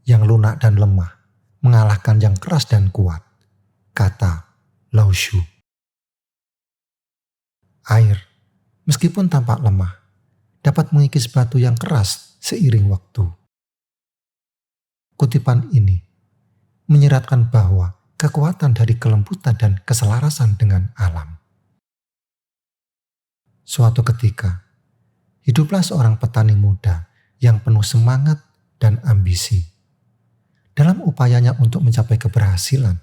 yang lunak dan lemah mengalahkan yang keras dan kuat, kata Lao Tzu. Air, meskipun tampak lemah, dapat mengikis batu yang keras seiring waktu. Kutipan ini menyeratkan bahwa kekuatan dari kelembutan dan keselarasan dengan alam. Suatu ketika, hiduplah seorang petani muda yang penuh semangat dan ambisi. Dalam upayanya untuk mencapai keberhasilan,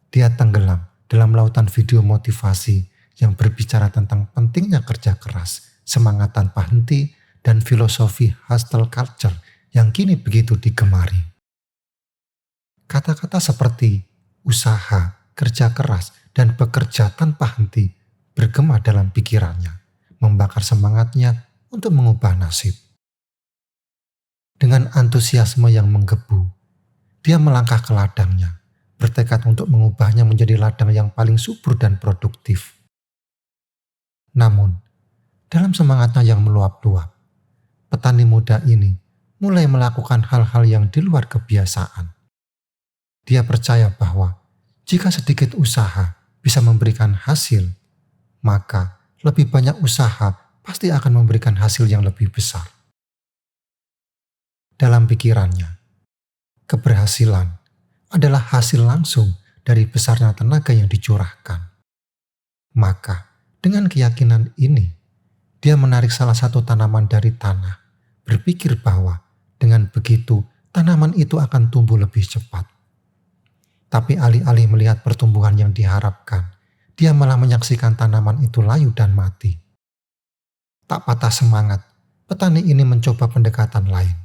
dia tenggelam dalam lautan video motivasi yang berbicara tentang pentingnya kerja keras, semangat tanpa henti, dan filosofi hustle culture yang kini begitu digemari. Kata-kata seperti usaha, kerja keras, dan bekerja tanpa henti bergema dalam pikirannya, membakar semangatnya untuk mengubah nasib. Dengan antusiasme yang menggebu, dia melangkah ke ladangnya, bertekad untuk mengubahnya menjadi ladang yang paling subur dan produktif. Namun, dalam semangatnya yang meluap-luap, petani muda ini mulai melakukan hal-hal yang di luar kebiasaan. Dia percaya bahwa jika sedikit usaha bisa memberikan hasil, maka lebih banyak usaha pasti akan memberikan hasil yang lebih besar. Dalam pikirannya, keberhasilan adalah hasil langsung dari besarnya tenaga yang dicurahkan. Maka, dengan keyakinan ini, dia menarik salah satu tanaman dari tanah, berpikir bahwa dengan begitu tanaman itu akan tumbuh lebih cepat. Tapi alih-alih melihat pertumbuhan yang diharapkan, dia malah menyaksikan tanaman itu layu dan mati. Tak patah semangat, petani ini mencoba pendekatan lain.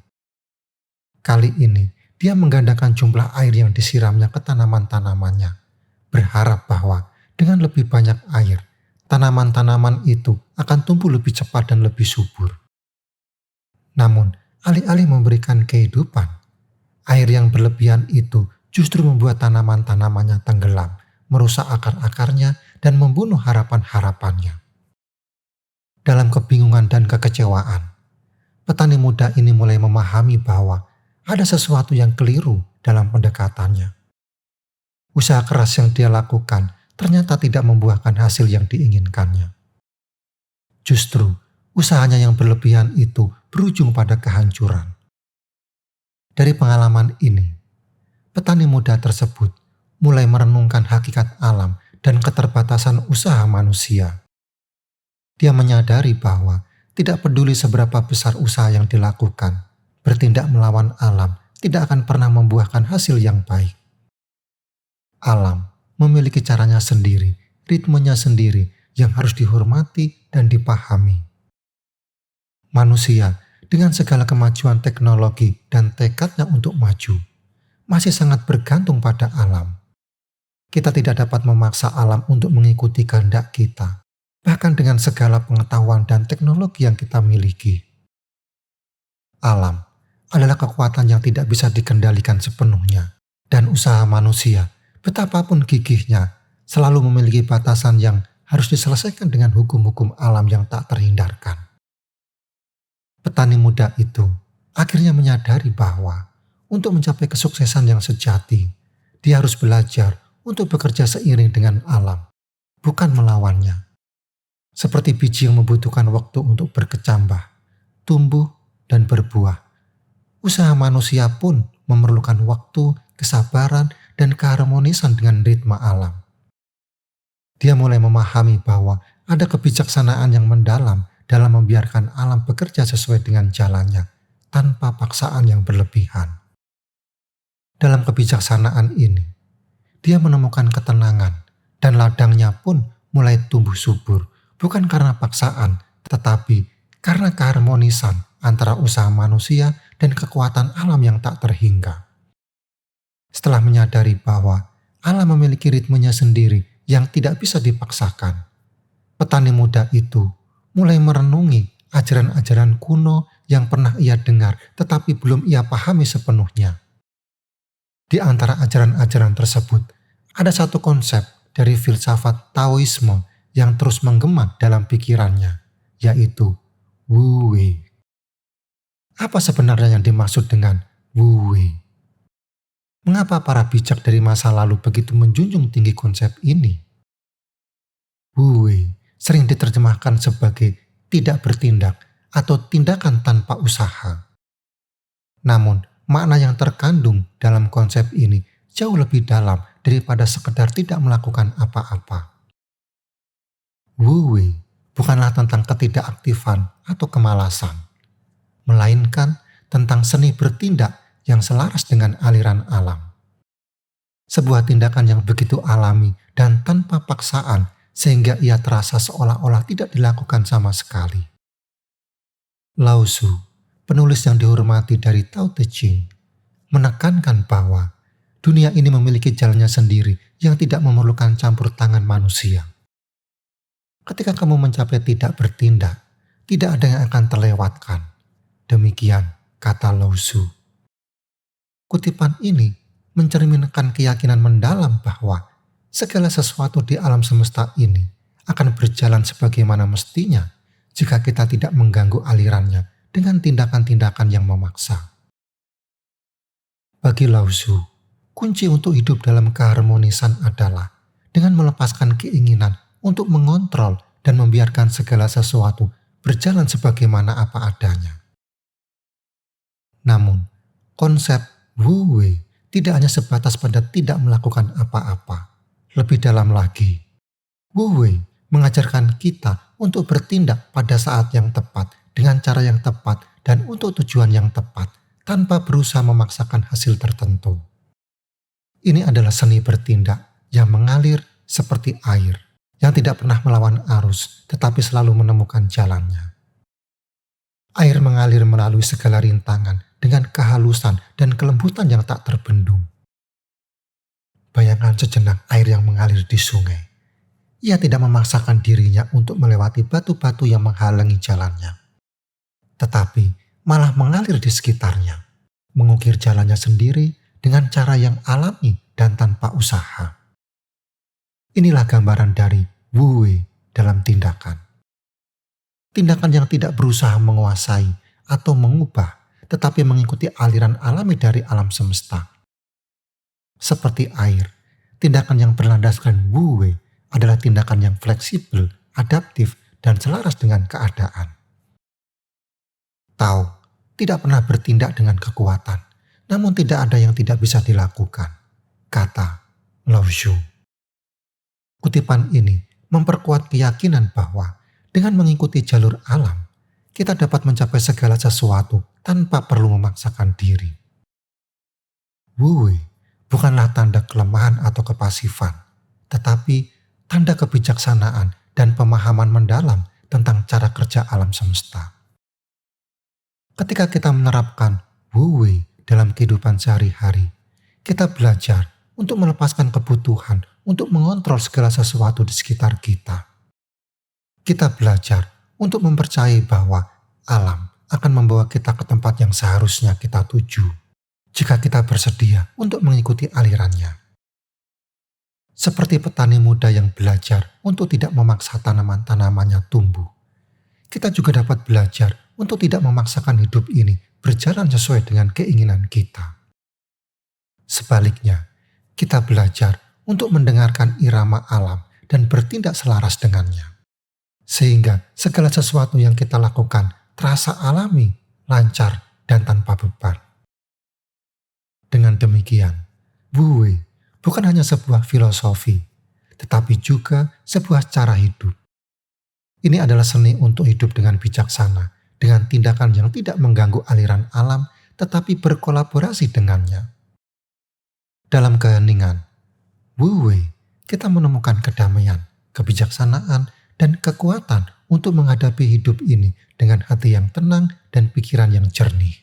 Kali ini, dia menggandakan jumlah air yang disiramnya ke tanaman-tanamannya, berharap bahwa dengan lebih banyak air, tanaman-tanaman itu akan tumbuh lebih cepat dan lebih subur. Namun, alih-alih memberikan kehidupan, air yang berlebihan itu justru membuat tanaman-tanamannya tenggelam, merusak akar-akarnya, dan membunuh harapan-harapannya. Dalam kebingungan dan kekecewaan, petani muda ini mulai memahami bahwa ada sesuatu yang keliru dalam pendekatannya. Usaha keras yang dia lakukan ternyata tidak membuahkan hasil yang diinginkannya. Justru, usahanya yang berlebihan itu berujung pada kehancuran. Dari pengalaman ini, petani muda tersebut mulai merenungkan hakikat alam dan keterbatasan usaha manusia. Dia menyadari bahwa tidak peduli seberapa besar usaha yang dilakukan, bertindak melawan alam tidak akan pernah membuahkan hasil yang baik. Alam memiliki caranya sendiri, ritmenya sendiri yang harus dihormati dan dipahami. Manusia dengan segala kemajuan teknologi dan tekadnya untuk maju, masih sangat bergantung pada alam. Kita tidak dapat memaksa alam untuk mengikuti kehendak kita, bahkan dengan segala pengetahuan dan teknologi yang kita miliki. Alam adalah kekuatan yang tidak bisa dikendalikan sepenuhnya, dan usaha manusia, betapapun gigihnya, selalu memiliki batasan yang harus diselesaikan dengan hukum-hukum alam yang tak terhindarkan. Petani muda itu akhirnya menyadari bahwa untuk mencapai kesuksesan yang sejati, dia harus belajar untuk bekerja seiring dengan alam, bukan melawannya. Seperti biji yang membutuhkan waktu untuk berkecambah, tumbuh, dan berbuah. Usaha manusia pun memerlukan waktu, kesabaran, dan keharmonisan dengan ritme alam. Dia mulai memahami bahwa ada kebijaksanaan yang mendalam dalam membiarkan alam bekerja sesuai dengan jalannya, tanpa paksaan yang berlebihan. Dalam kebijaksanaan ini, dia menemukan ketenangan, dan ladangnya pun mulai tumbuh subur, bukan karena paksaan, tetapi karena keharmonisan antara usaha manusia dan kekuatan alam yang tak terhingga. Setelah menyadari bahwa alam memiliki ritmenya sendiri yang tidak bisa dipaksakan, petani muda itu mulai merenungi ajaran-ajaran kuno yang pernah ia dengar tetapi belum ia pahami sepenuhnya. Di antara ajaran-ajaran tersebut, ada satu konsep dari filsafat Taoisme yang terus menggema dalam pikirannya, yaitu Wu Wei. Apa sebenarnya yang dimaksud dengan Wu Wei? Mengapa para bijak dari masa lalu begitu menjunjung tinggi konsep ini? Wu Wei sering diterjemahkan sebagai tidak bertindak atau tindakan tanpa usaha. Namun, makna yang terkandung dalam konsep ini jauh lebih dalam daripada sekedar tidak melakukan apa-apa. Wu Wei bukanlah tentang ketidakaktifan atau kemalasan, melainkan tentang seni bertindak yang selaras dengan aliran alam. Sebuah tindakan yang begitu alami dan tanpa paksaan sehingga ia terasa seolah-olah tidak dilakukan sama sekali. Lao Tzu, penulis yang dihormati dari Tao Te Ching, menekankan bahwa dunia ini memiliki jalannya sendiri yang tidak memerlukan campur tangan manusia. Ketika kamu mencapai tidak bertindak, tidak ada yang akan terlewatkan. Demikian kata Lao Tzu. Kutipan ini mencerminkan keyakinan mendalam bahwa segala sesuatu di alam semesta ini akan berjalan sebagaimana mestinya jika kita tidak mengganggu alirannya dengan tindakan-tindakan yang memaksa. Bagi Lao Tzu, kunci untuk hidup dalam keharmonisan adalah dengan melepaskan keinginan untuk mengontrol dan membiarkan segala sesuatu berjalan sebagaimana apa adanya. Namun, konsep Wu Wei tidak hanya sebatas pada tidak melakukan apa-apa. Lebih dalam lagi, Wu Wei mengajarkan kita untuk bertindak pada saat yang tepat, dengan cara yang tepat, dan untuk tujuan yang tepat, tanpa berusaha memaksakan hasil tertentu. Ini adalah seni bertindak yang mengalir seperti air, yang tidak pernah melawan arus, tetapi selalu menemukan jalannya. Air mengalir melalui segala rintangan dengan kehalusan dan kelembutan yang tak terbendung. Bayangkan sejenak air yang mengalir di sungai. Ia tidak memaksakan dirinya untuk melewati batu-batu yang menghalangi jalannya, tetapi malah mengalir di sekitarnya, mengukir jalannya sendiri dengan cara yang alami dan tanpa usaha. Inilah gambaran dari Wu Wei dalam tindakan. Tindakan yang tidak berusaha menguasai atau mengubah, tetapi mengikuti aliran alami dari alam semesta. Seperti air, tindakan yang berlandaskan Wu Wei adalah tindakan yang fleksibel, adaptif, dan selaras dengan keadaan. Tao tidak pernah bertindak dengan kekuatan, namun tidak ada yang tidak bisa dilakukan, kata Lao Tzu. Kutipan ini memperkuat keyakinan bahwa dengan mengikuti jalur alam, kita dapat mencapai segala sesuatu tanpa perlu memaksakan diri. Wu Wei bukanlah tanda kelemahan atau kepasifan, tetapi tanda kebijaksanaan dan pemahaman mendalam tentang cara kerja alam semesta. Ketika kita menerapkan Wu Wei dalam kehidupan sehari-hari, kita belajar untuk melepaskan kebutuhan untuk mengontrol segala sesuatu di sekitar kita. Kita belajar untuk mempercayai bahwa alam akan membawa kita ke tempat yang seharusnya kita tuju, jika kita bersedia untuk mengikuti alirannya. Seperti petani muda yang belajar untuk tidak memaksa tanaman-tanamannya tumbuh, kita juga dapat belajar untuk tidak memaksakan hidup ini berjalan sesuai dengan keinginan kita. Sebaliknya, kita belajar untuk mendengarkan irama alam dan bertindak selaras dengannya. Sehingga segala sesuatu yang kita lakukan terasa alami, lancar, dan tanpa beban. Dengan demikian, Wu Wei bukan hanya sebuah filosofi, tetapi juga sebuah cara hidup. Ini adalah seni untuk hidup dengan bijaksana, dengan tindakan yang tidak mengganggu aliran alam, tetapi berkolaborasi dengannya. Dalam keheningan, Wu Wei, kita menemukan kedamaian, kebijaksanaan, dan kekuatan untuk menghadapi hidup ini dengan hati yang tenang dan pikiran yang jernih.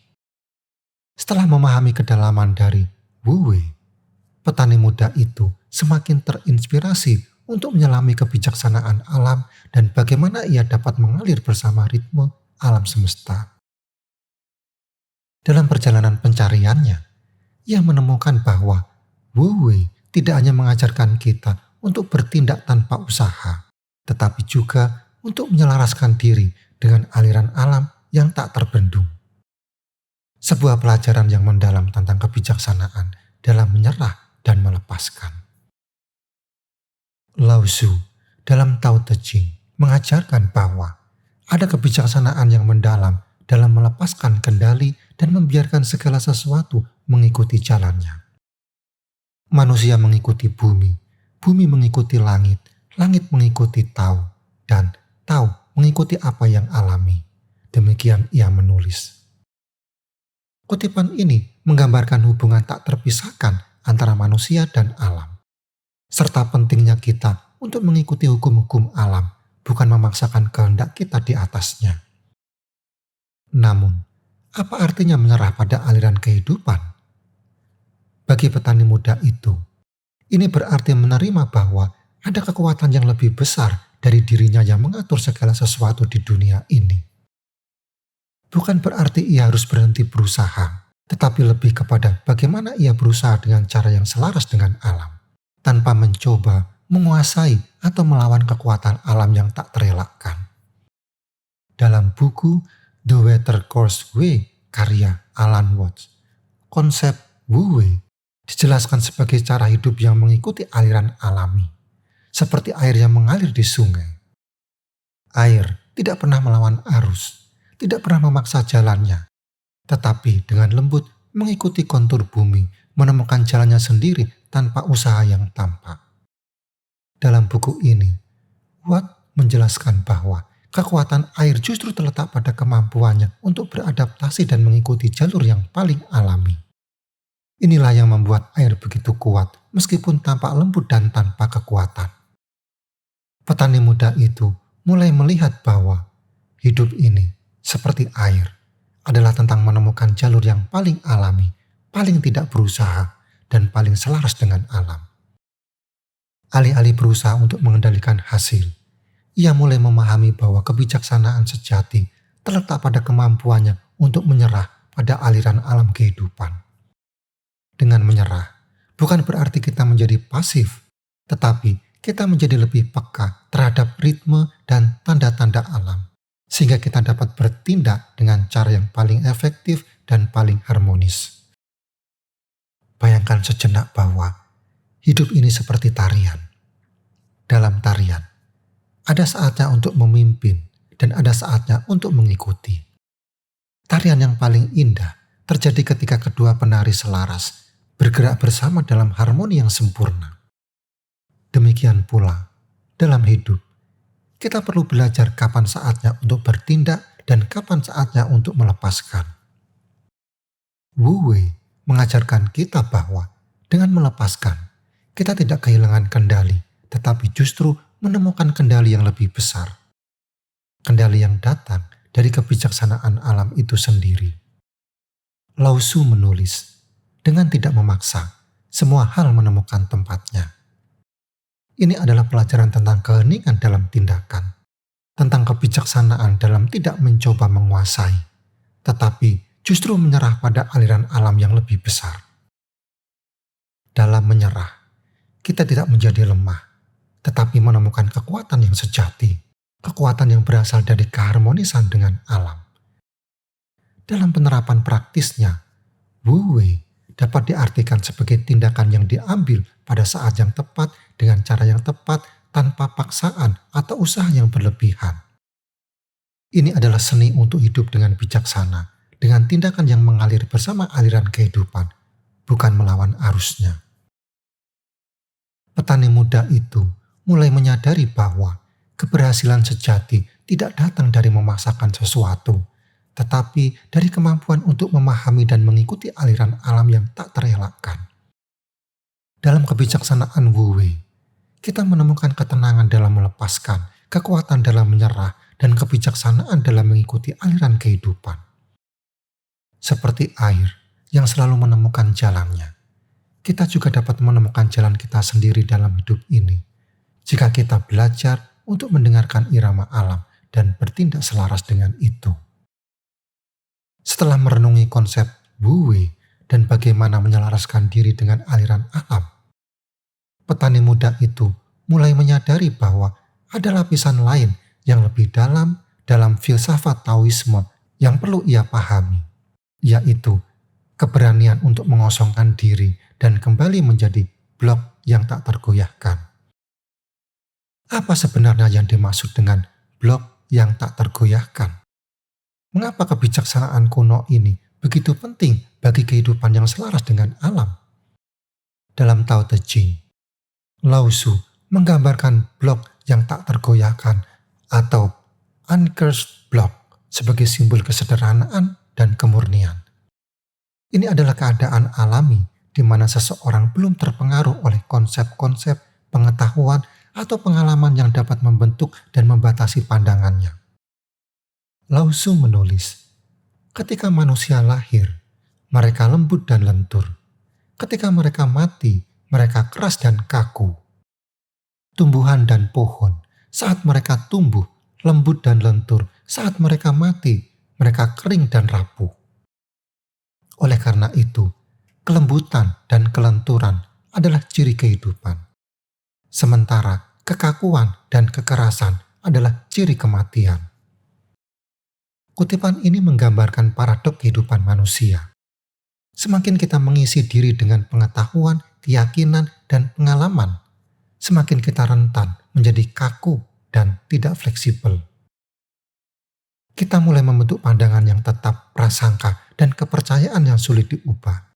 Setelah memahami kedalaman dari Wu Wei, petani muda itu semakin terinspirasi untuk menyelami kebijaksanaan alam dan bagaimana ia dapat mengalir bersama ritme alam semesta. Dalam perjalanan pencariannya, ia menemukan bahwa Wu Wei tidak hanya mengajarkan kita untuk bertindak tanpa usaha, tetapi juga untuk menyelaraskan diri dengan aliran alam yang tak terbendung. Sebuah pelajaran yang mendalam tentang kebijaksanaan dalam menyerah dan melepaskan. Lao Tzu dalam Tao Te Ching mengajarkan bahwa ada kebijaksanaan yang mendalam dalam melepaskan kendali dan membiarkan segala sesuatu mengikuti jalannya. Manusia mengikuti bumi, bumi mengikuti langit, langit mengikuti Tao, dan Tao mengikuti apa yang alami. Demikian ia menulis. Kutipan ini menggambarkan hubungan tak terpisahkan antara manusia dan alam, serta pentingnya kita untuk mengikuti hukum-hukum alam, bukan memaksakan kehendak kita di atasnya. Namun, apa artinya menyerah pada aliran kehidupan? Bagi petani muda itu, ini berarti menerima bahwa ada kekuatan yang lebih besar dari dirinya yang mengatur segala sesuatu di dunia ini. Bukan berarti ia harus berhenti berusaha, tetapi lebih kepada bagaimana ia berusaha dengan cara yang selaras dengan alam, tanpa mencoba menguasai atau melawan kekuatan alam yang tak terelakkan. Dalam buku The Watercourse Way karya Alan Watts, konsep Wu Wei dijelaskan sebagai cara hidup yang mengikuti aliran alami, seperti air yang mengalir di sungai. Air tidak pernah melawan arus, tidak pernah memaksa jalannya, tetapi dengan lembut mengikuti kontur bumi, menemukan jalannya sendiri tanpa usaha yang tampak. Dalam buku ini, Watt menjelaskan bahwa kekuatan air justru terletak pada kemampuannya untuk beradaptasi dan mengikuti jalur yang paling alami. Inilah yang membuat air begitu kuat meskipun tampak lembut dan tanpa kekuatan. Petani muda itu mulai melihat bahwa hidup ini, seperti air, adalah tentang menemukan jalur yang paling alami, paling tidak berusaha, dan paling selaras dengan alam. Alih-alih berusaha untuk mengendalikan hasil, ia mulai memahami bahwa kebijaksanaan sejati terletak pada kemampuannya untuk menyerah pada aliran alam kehidupan. Dengan menyerah, bukan berarti kita menjadi pasif, tetapi kita menjadi lebih peka terhadap ritme dan tanda-tanda alam, sehingga kita dapat bertindak dengan cara yang paling efektif dan paling harmonis. Bayangkan sejenak bahwa hidup ini seperti tarian. Dalam tarian, ada saatnya untuk memimpin dan ada saatnya untuk mengikuti. Tarian yang paling indah terjadi ketika kedua penari selaras, bergerak bersama dalam harmoni yang sempurna. Demikian pula, dalam hidup, kita perlu belajar kapan saatnya untuk bertindak dan kapan saatnya untuk melepaskan. Wu Wei mengajarkan kita bahwa dengan melepaskan, kita tidak kehilangan kendali, tetapi justru menemukan kendali yang lebih besar. Kendali yang datang dari kebijaksanaan alam itu sendiri. Lao Tzu menulis, dengan tidak memaksa, semua hal menemukan tempatnya. Ini adalah pelajaran tentang keheningan dalam tindakan, tentang kebijaksanaan dalam tidak mencoba menguasai, tetapi justru menyerah pada aliran alam yang lebih besar. Dalam menyerah, kita tidak menjadi lemah, tetapi menemukan kekuatan yang sejati, kekuatan yang berasal dari keharmonisan dengan alam. Dalam penerapan praktisnya, Wu Wei dapat diartikan sebagai tindakan yang diambil pada saat yang tepat dengan cara yang tepat tanpa paksaan atau usaha yang berlebihan. Ini adalah seni untuk hidup dengan bijaksana, dengan tindakan yang mengalir bersama aliran kehidupan, bukan melawan arusnya. Petani muda itu mulai menyadari bahwa keberhasilan sejati tidak datang dari memaksakan sesuatu, tetapi dari kemampuan untuk memahami dan mengikuti aliran alam yang tak terelakkan. Dalam kebijaksanaan Wu Wei, kita menemukan ketenangan dalam melepaskan, kekuatan dalam menyerah, dan kebijaksanaan dalam mengikuti aliran kehidupan. Seperti air yang selalu menemukan jalannya, kita juga dapat menemukan jalan kita sendiri dalam hidup ini, jika kita belajar untuk mendengarkan irama alam dan bertindak selaras dengan itu. Setelah merenungi konsep Wu Wei dan bagaimana menyelaraskan diri dengan aliran alam, petani muda itu mulai menyadari bahwa ada lapisan lain yang lebih dalam filsafat Taoisme yang perlu ia pahami, yaitu keberanian untuk mengosongkan diri dan kembali menjadi blok yang tak tergoyahkan. Apa sebenarnya yang dimaksud dengan blok yang tak tergoyahkan? Mengapa kebijaksanaan kuno ini begitu penting bagi kehidupan yang selaras dengan alam? Dalam Tao Te Ching, Lao Tzu menggambarkan blok yang tak tergoyahkan atau uncursed block sebagai simbol kesederhanaan dan kemurnian. Ini adalah keadaan alami di mana seseorang belum terpengaruh oleh konsep-konsep, pengetahuan, atau pengalaman yang dapat membentuk dan membatasi pandangannya. Lao Tzu menulis, ketika manusia lahir, mereka lembut dan lentur. Ketika mereka mati, mereka keras dan kaku. Tumbuhan dan pohon, saat mereka tumbuh, lembut dan lentur. Saat mereka mati, mereka kering dan rapuh. Oleh karena itu, kelembutan dan kelenturan adalah ciri kehidupan. Sementara kekakuan dan kekerasan adalah ciri kematian. Kutipan ini menggambarkan paradok kehidupan manusia. Semakin kita mengisi diri dengan pengetahuan, keyakinan, dan pengalaman, semakin kita rentan menjadi kaku dan tidak fleksibel. Kita mulai membentuk pandangan yang tetap, prasangka, dan kepercayaan yang sulit diubah.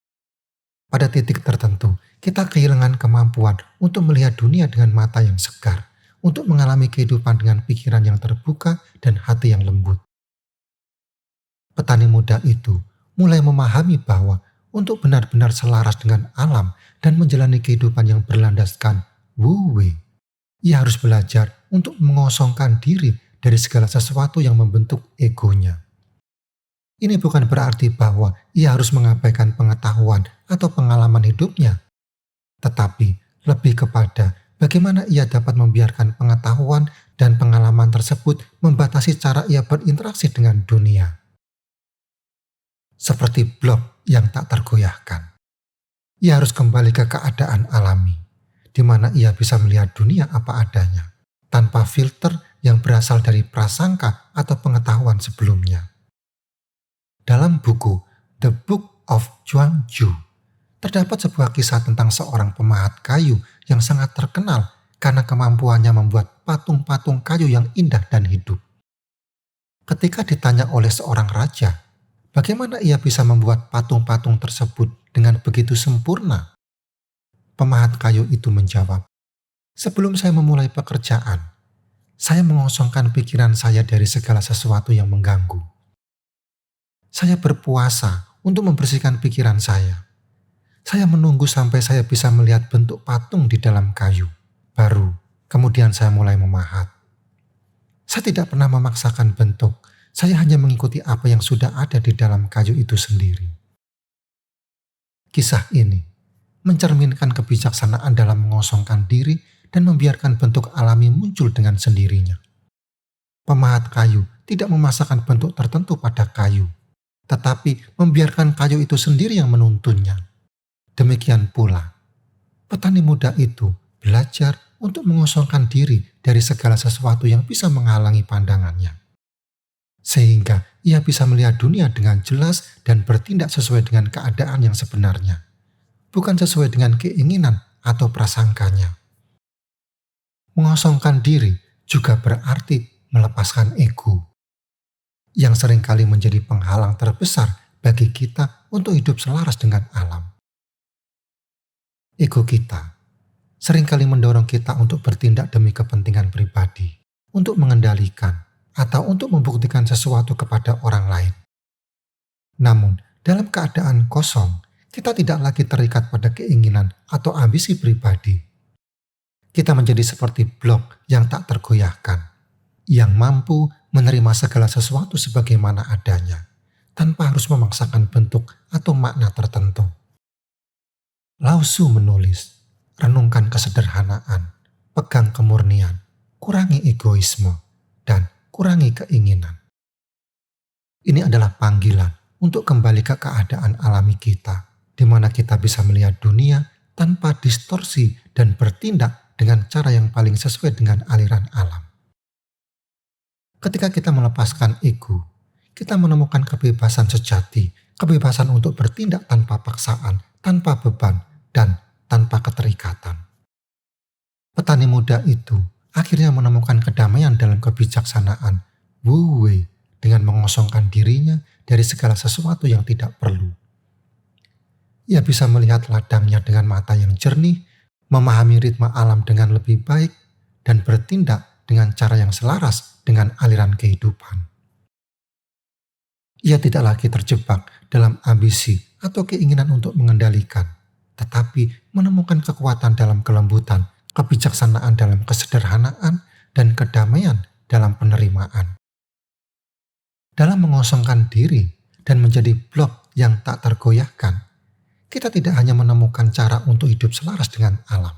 Pada titik tertentu, kita kehilangan kemampuan untuk melihat dunia dengan mata yang segar, untuk mengalami kehidupan dengan pikiran yang terbuka dan hati yang lembut. Petani muda itu mulai memahami bahwa untuk benar-benar selaras dengan alam dan menjalani kehidupan yang berlandaskan Wu Wei, ia harus belajar untuk mengosongkan diri dari segala sesuatu yang membentuk egonya. Ini bukan berarti bahwa ia harus mengabaikan pengetahuan atau pengalaman hidupnya, tetapi lebih kepada bagaimana ia dapat membiarkan pengetahuan dan pengalaman tersebut membatasi cara ia berinteraksi dengan dunia. Seperti blok yang tak tergoyahkan. Ia harus kembali ke keadaan alami, di mana ia bisa melihat dunia apa adanya, tanpa filter yang berasal dari prasangka atau pengetahuan sebelumnya. Dalam buku The Book of Zhuang Zhu, terdapat sebuah kisah tentang seorang pemahat kayu yang sangat terkenal karena kemampuannya membuat patung-patung kayu yang indah dan hidup. Ketika ditanya oleh seorang raja, bagaimana ia bisa membuat patung-patung tersebut dengan begitu sempurna? Pemahat kayu itu menjawab, sebelum saya memulai pekerjaan, saya mengosongkan pikiran saya dari segala sesuatu yang mengganggu. Saya berpuasa untuk membersihkan pikiran saya. Saya menunggu sampai saya bisa melihat bentuk patung di dalam kayu. Baru, kemudian saya mulai memahat. Saya tidak pernah memaksakan bentuk. Saya hanya mengikuti apa yang sudah ada di dalam kayu itu sendiri. Kisah ini mencerminkan kebijaksanaan dalam mengosongkan diri dan membiarkan bentuk alami muncul dengan sendirinya. Pemahat kayu tidak memasakkan bentuk tertentu pada kayu, tetapi membiarkan kayu itu sendiri yang menuntunnya. Demikian pula, petani muda itu belajar untuk mengosongkan diri dari segala sesuatu yang bisa menghalangi pandangannya. Sehingga ia bisa melihat dunia dengan jelas dan bertindak sesuai dengan keadaan yang sebenarnya, bukan sesuai dengan keinginan atau prasangkanya. Mengosongkan diri juga berarti melepaskan ego, yang seringkali menjadi penghalang terbesar bagi kita untuk hidup selaras dengan alam. Ego kita seringkali mendorong kita untuk bertindak demi kepentingan pribadi, untuk mengendalikan, atau untuk membuktikan sesuatu kepada orang lain. Namun, dalam keadaan kosong, kita tidak lagi terikat pada keinginan atau ambisi pribadi. Kita menjadi seperti blok yang tak tergoyahkan, yang mampu menerima segala sesuatu sebagaimana adanya, tanpa harus memaksakan bentuk atau makna tertentu. Lao Tzu menulis, renungkan kesederhanaan, pegang kemurnian, kurangi egoisme, dan kurangi keinginan. Ini adalah panggilan untuk kembali ke keadaan alami kita, di mana kita bisa melihat dunia tanpa distorsi dan bertindak dengan cara yang paling sesuai dengan aliran alam. Ketika kita melepaskan ego, kita menemukan kebebasan sejati kebebasan untuk bertindak tanpa paksaan, tanpa beban, dan tanpa keterikatan. Petani muda itu akhirnya menemukan kedamaian dalam kebijaksanaan Wu Wei dengan mengosongkan dirinya dari segala sesuatu yang tidak perlu. Ia bisa melihat ladangnya dengan mata yang jernih, memahami ritme alam dengan lebih baik, dan bertindak dengan cara yang selaras dengan aliran kehidupan. Ia tidak lagi terjebak dalam ambisi atau keinginan untuk mengendalikan, tetapi menemukan kekuatan dalam kelembutan, kebijaksanaan dalam kesederhanaan, dan kedamaian dalam penerimaan. Dalam mengosongkan diri dan menjadi blok yang tak tergoyahkan, kita tidak hanya menemukan cara untuk hidup selaras dengan alam,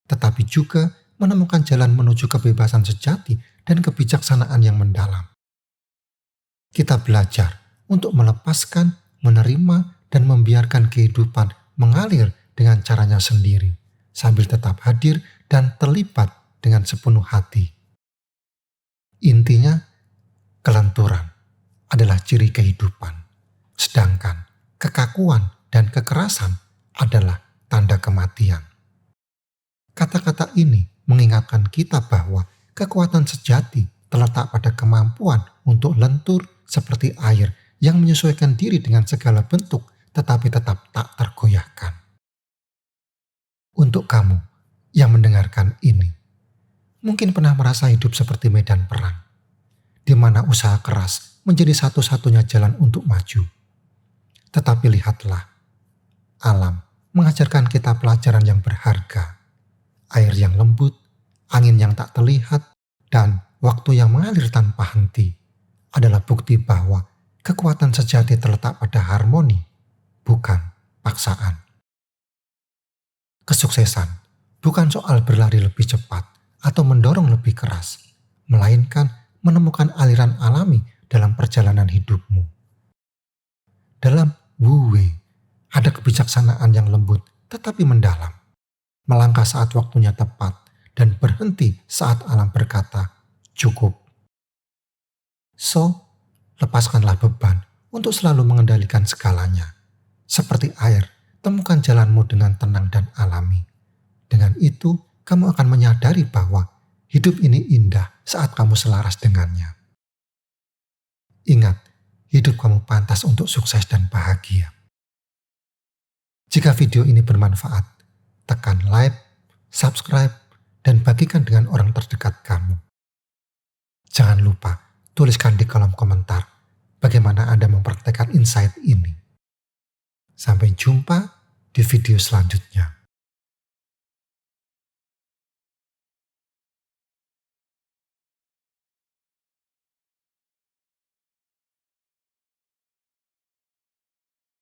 tetapi juga menemukan jalan menuju kebebasan sejati dan kebijaksanaan yang mendalam. Kita belajar untuk melepaskan, menerima, dan membiarkan kehidupan mengalir dengan caranya sendiri, sambil tetap hadir dan terlibat dengan sepenuh hati. Intinya, kelenturan adalah ciri kehidupan, sedangkan kekakuan dan kekerasan adalah tanda kematian. Kata-kata ini mengingatkan kita bahwa kekuatan sejati terletak pada kemampuan untuk lentur seperti air yang menyesuaikan diri dengan segala bentuk tetapi tetap tak tergoyahkan. Untuk kamu yang mendengarkan ini, mungkin pernah merasa hidup seperti medan perang, di mana usaha keras menjadi satu-satunya jalan untuk maju. Tetapi lihatlah, alam mengajarkan kita pelajaran yang berharga. Air yang lembut, angin yang tak terlihat, dan waktu yang mengalir tanpa henti adalah bukti bahwa kekuatan sejati terletak pada harmoni, bukan paksaan. Kesuksesan bukan soal berlari lebih cepat atau mendorong lebih keras, melainkan menemukan aliran alami dalam perjalanan hidupmu. Dalam Wu Wei, ada kebijaksanaan yang lembut tetapi mendalam. Melangkah saat waktunya tepat dan berhenti saat alam berkata, cukup. So, lepaskanlah beban untuk selalu mengendalikan segalanya. Seperti air, temukan jalanmu dengan tenang dan alami. Dengan itu, kamu akan menyadari bahwa hidup ini indah saat kamu selaras dengannya. Ingat, hidup kamu pantas untuk sukses dan bahagia. Jika video ini bermanfaat, tekan like, subscribe, dan bagikan dengan orang terdekat kamu. Jangan lupa tuliskan di kolom komentar bagaimana Anda mempraktekkan insight ini. Sampai jumpa di video selanjutnya.